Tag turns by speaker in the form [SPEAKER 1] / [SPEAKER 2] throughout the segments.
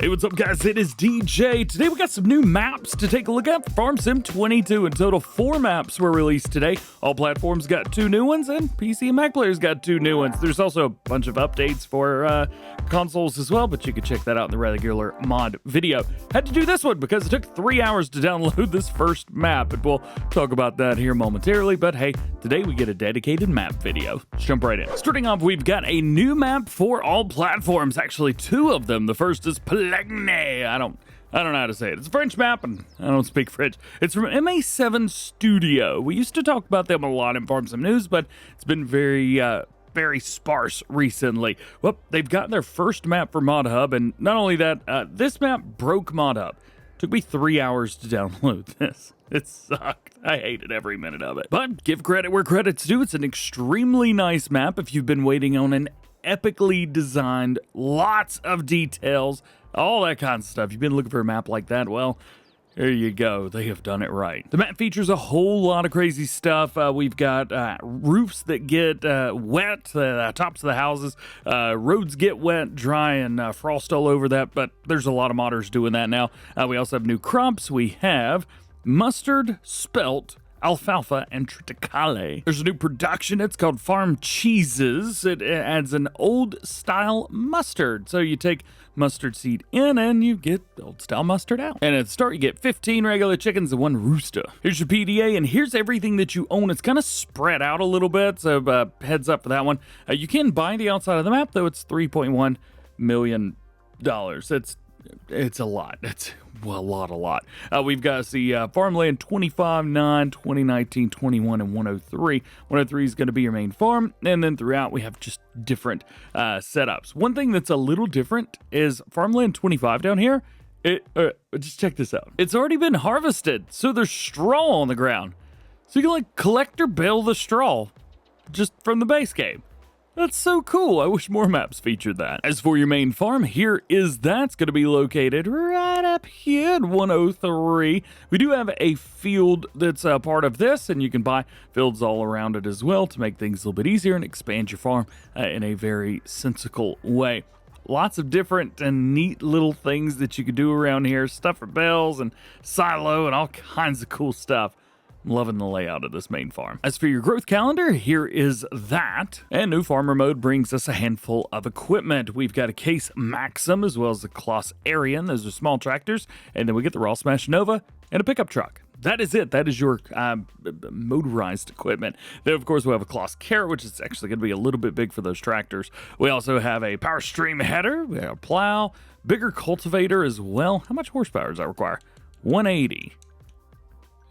[SPEAKER 1] Hey, what's up, guys? It is DJ. Today we got some new maps to take a look at. FS22. In total, 4 maps were released today. All platforms got 2 new ones, and PC and Mac players got 2 new ones. There's also a bunch of updates for consoles as well, but you can check that out in the regular mod video. Had to do this one because it took 3 hours to download this first map, and we'll talk about that here momentarily. But hey, today we get a dedicated map video. Let's jump right in. Starting off, we've got a new map for all platforms. Actually, 2 of them. The first is Pallegney. I don't know how to say it. It's a French map, and I don't speak French. It's from MA7 Studio. We used to talk about them a lot in Farm Sim News, but it's been very sparse recently. Well, they've got their first map for Mod Hub, and not only that, this map broke Mod Hub. Took me 3 hours to download this. It sucked. I hated every minute of it. But give credit where credit's due. It's an extremely nice map if you've been waiting on an epically designed, lots of details, all that kind of stuff. You've been looking for a map like that, well, there you go. They have done it right. The map features a whole lot of crazy stuff. We've got roofs that get wet, tops of the houses, roads get wet, dry, and frost all over that, but there's a lot of modders doing that now. We also have new crops. We have mustard, spelt, alfalfa, and triticale. There's a new production. It's called Farm Cheeses. It adds an old-style mustard. So you take mustard seed in and you get old-style mustard out. And at the start, you get 15 regular chickens and 1 rooster. Here's your PDA, and here's everything that you own. It's kind of spread out a little bit, so heads up for that one. You can buy the outside of the map, though. It's $3.1 million. It's a lot. It's a lot. We've got the farmland 25, 9, 2019, 21, and 103. 103 is going to be your main farm, and then throughout we have just different setups. One thing that's a little different is farmland 25 down here. Just check this out. It's already been harvested, so there's straw on the ground. So you can like collect or bale the straw just from the base game. That's so cool. I wish more maps featured that. As for your main farm, here is that. It's going to be located right up here at 103. We do have a field that's a part of this, and you can buy fields all around it as well to make things a little bit easier and expand your farm in a very sensical way. Lots of different and neat little things that you can do around here. Stuff for bells and silo and all kinds of cool stuff. I'm loving the layout of this main farm. As for your growth calendar, here is that. And new farmer mode brings us a handful of equipment. We've got a Case Maxim as well as the Kloss Arian. Those are small tractors. And then we get the Raw Smash Nova and a pickup truck. That is it. That is your motorized equipment. Then, of course, we have a Kloss Carrot, which is actually going to be a little bit big for those tractors. We also have a Power Stream header. We have a plow, bigger cultivator as well. How much horsepower does that require? 180.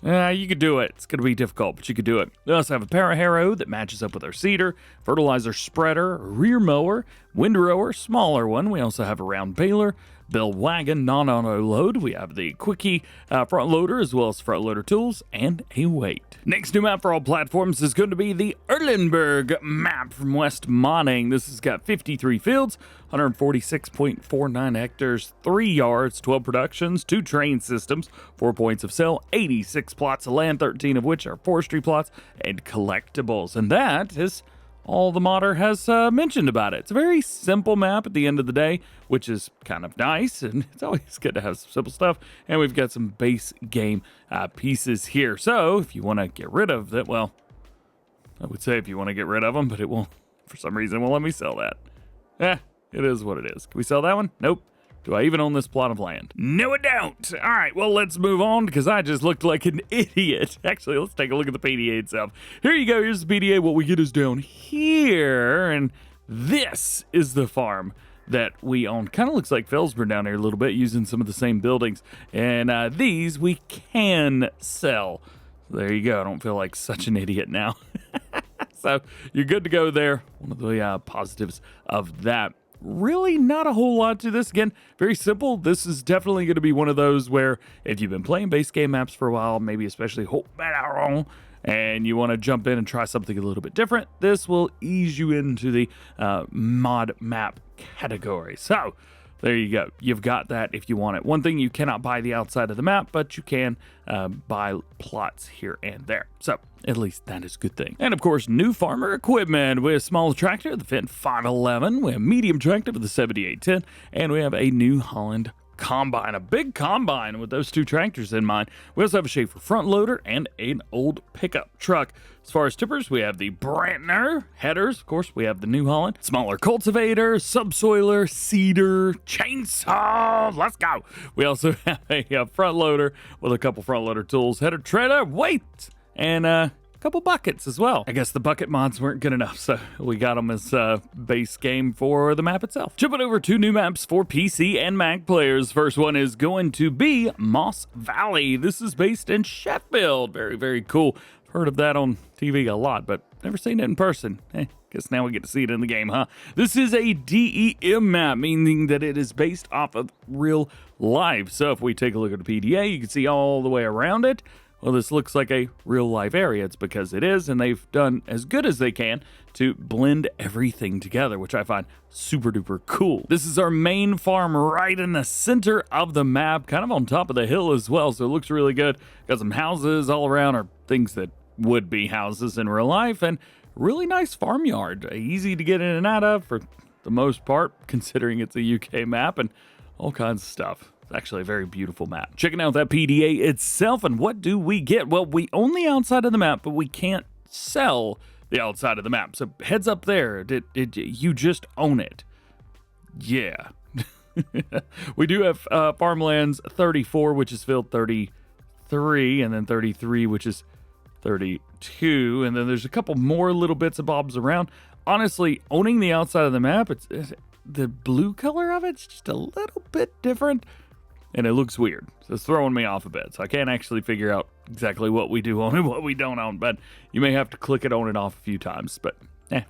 [SPEAKER 1] You could do it. It's going to be difficult, but you could do it. We also have a power harrow that matches up with our seeder, fertilizer spreader, rear mower, windrower, smaller one. We also have a round baler, bell wagon, non-auto load. We have the quickie front loader as well as front loader tools and a weight. Next new map for all platforms is going to be the Erlenberg map from West Modding. This has got 53 fields, 146.49 hectares, 3 yards, 12 productions, 2 train systems, 4 points of sale, 86 plots of land, 13 of which are forestry plots and collectibles. And that is all the modder has mentioned about it. It's a very simple map at the end of the day, which is kind of nice, and it's always good to have some simple stuff. And we've got some base game pieces here. So if you want to get rid of that, well, I would say if you want to get rid of them, but it won't, for some reason, won't let me sell that. It is what it is. Can we sell that one? Nope. Do I even own this plot of land? No, I don't. All right, well, let's move on because I just looked like an idiot. Actually, let's take a look at the PDA itself. Here you go. Here's the PDA. What we get is down here, and this is the farm that we own. Kind of looks like Felsburn down here a little bit, using some of the same buildings. And these we can sell. There you go. I don't feel like such an idiot now. So you're good to go there. One of the positives of that. Really not a whole lot to this. Again, very simple. This is definitely going to be one of those where if you've been playing base game maps for a while, maybe especially and you want to jump in and try something a little bit different, this will ease you into the mod map category. So there you go. You've got that if you want it. One thing, you cannot buy the outside of the map, but you can buy plots here and there. So at least that is a good thing. And of course, new farmer equipment. We have a small tractor, the Fendt 511. We have medium tractor with the 7810. And we have a New Holland combine, a big combine with those two tractors in mind. We also have a Schaefer front loader and an old pickup truck. As far as tippers, we have the Brantner. Headers, of course, we have the New Holland. Smaller cultivator, subsoiler, seeder, chainsaw. Let's go. We also have a front loader with a couple front loader tools, header trailer, weight, and couple buckets as well. I guess the bucket mods weren't good enough, so we got them as base game for the map itself. Jumping over to new maps for PC and Mac players. First one is going to be Moss Valley. This is based in Sheffield. Very, very cool. Heard of that on TV a lot, but never seen it in person. Guess now we get to see it in the game, huh? This is a DEM map, meaning that it is based off of real life. So if we take a look at the PDA, you can see all the way around it. Well, this looks like a real life area. It's because it is, and they've done as good as they can to blend everything together, which I find super duper cool. This is our main farm right in the center of the map, kind of on top of the hill as well, so it looks really good. Got some houses all around, or things that would be houses in real life, and really nice farmyard. Easy to get in and out of for the most part, considering it's a UK map, and all kinds of stuff. Actually a very beautiful map. Checking out that PDA itself, and what do we get? Well, we own the outside of the map, but we can't sell the outside of the map. So heads up there, you just own it. Yeah. We do have farmlands 34, which is filled 33, and then 33, which is 32, and then there's a couple more little bits of bobs around. Honestly, owning the outside of the map, it's the blue color of it's just a little bit different. And it looks weird, so it's throwing me off a bit. So I can't actually figure out exactly what we do own and what we don't own, but you may have to click it on and off a few times, but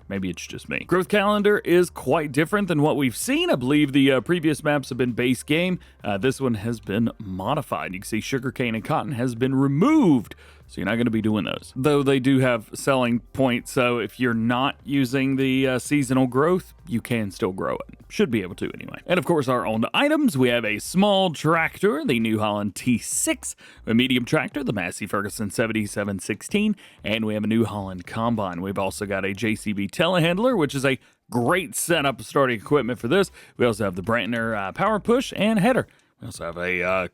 [SPEAKER 1] maybe it's just me. Growth calendar is quite different than what we've seen. I believe the previous maps have been base game. This one has been modified. You can see sugarcane and cotton has been removed, so you're not going to be doing those. Though they do have selling points, so if you're not using the seasonal growth, you can still grow it. Should be able to anyway. And of course, our owned items, we have a small tractor, the New Holland T6, a medium tractor, the Massey Ferguson 7716, and we have a New Holland combine. We've also got a JCB telehandler, which is a great setup starting equipment for this. We also have the Brantner power push and header. We also have a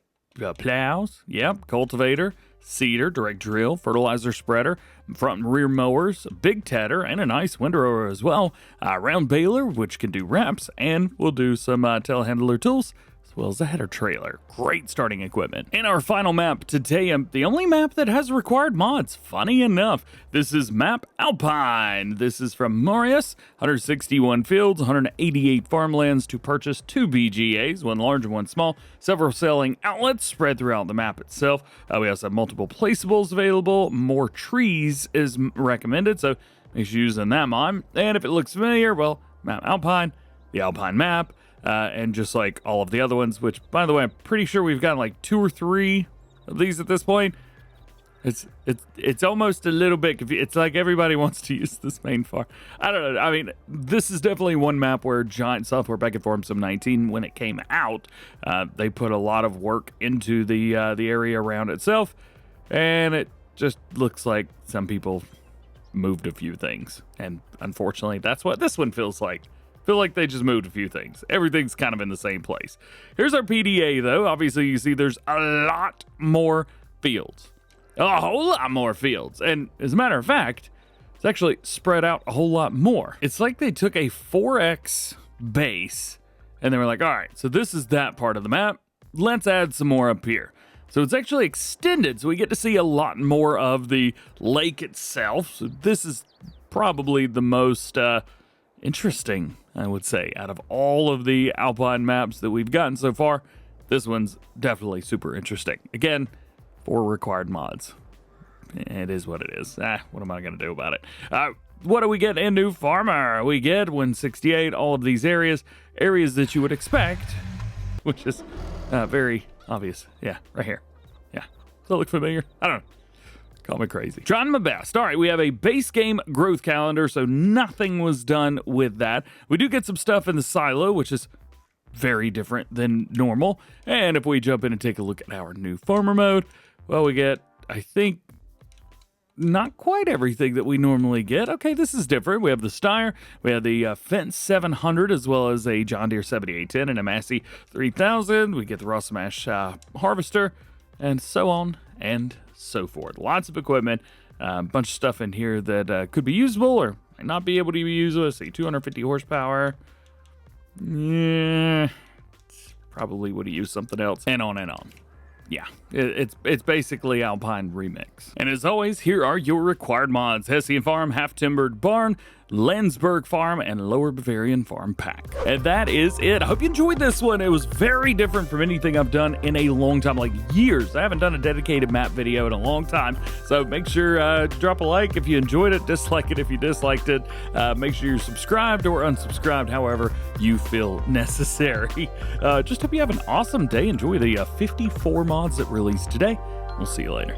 [SPEAKER 1] plows, cultivator, seeder, direct drill, fertilizer spreader, front and rear mowers, big tedder, and a nice windrower as well. Round baler, which can do wraps, and we'll do some telehandler tools, as well as a header trailer. Great starting equipment. In our final map today, the only map that has required mods, funny enough. This is map Alpine. This is from Marius, 161 fields, 188 farmlands to purchase 2 BGAs, one large and one small, several selling outlets spread throughout the map itself. We also have multiple placeables available. More trees is recommended, so make sure you're using that mod. And if it looks familiar, well, map Alpine, the Alpine map, and just like all of the other ones, which, by the way, I'm pretty sure we've gotten like 2 or 3 of these at this point. It's almost a little bit confusing. It's like everybody wants to use this main farm. I don't know. I mean, this is definitely one map where Giant Software back in Farm Sim 19, when it came out, they put a lot of work into the area around itself, and it just looks like some people moved a few things, and unfortunately, that's what this one feels like. Feel like they just moved a few things. Everything's kind of in the same place. Here's our PDA, though. Obviously, you see there's a lot more fields. A whole lot more fields. And as a matter of fact, it's actually spread out a whole lot more. It's like they took a 4X base, and they were like, all right, so this is that part of the map. Let's add some more up here. So it's actually extended, so we get to see a lot more of the lake itself. So this is probably the most interesting, I would say, out of all of the Alpine maps that we've gotten so far. This one's definitely super interesting. Again, 4 required mods. It is what it is. What am I going to do about it? What do we get in New Farmer? We get 168, all of these areas that you would expect, which is very obvious. Yeah, right here. Yeah. Does that look familiar? I don't know. Call me crazy. Trying my best. All right, we have a base game growth calendar, so nothing was done with that. We do get some stuff in the silo, which is very different than normal. And if we jump in and take a look at our new farmer mode, well, we get, I think, not quite everything that we normally get. Okay, this is different. We have the Steyr, we have the Fence 700, as well as a John Deere 7810 and a Massey 3000. We get the Ross Smash Harvester, and so on and so forth. Lots of equipment, a bunch of stuff in here that could be usable or might not be able to be usable. Let's see, 250 horsepower. Yeah, probably would have used something else, and on and on. Yeah, it's basically Alpine remix. And as always, here are your required mods: Hessian Farm, Half Timbered Barn, Lenzberg Farm, and Lower Bavarian Farm Pack. And that is it. I hope you enjoyed this one. It was very different from anything I've done in a long time, like years. I haven't done a dedicated map video in a long time. So make sure to drop a like if you enjoyed it, dislike it if you disliked it. Make sure you're subscribed or unsubscribed, however you feel necessary. Just hope you have an awesome day. Enjoy the 54 mods that released today. We'll see you later.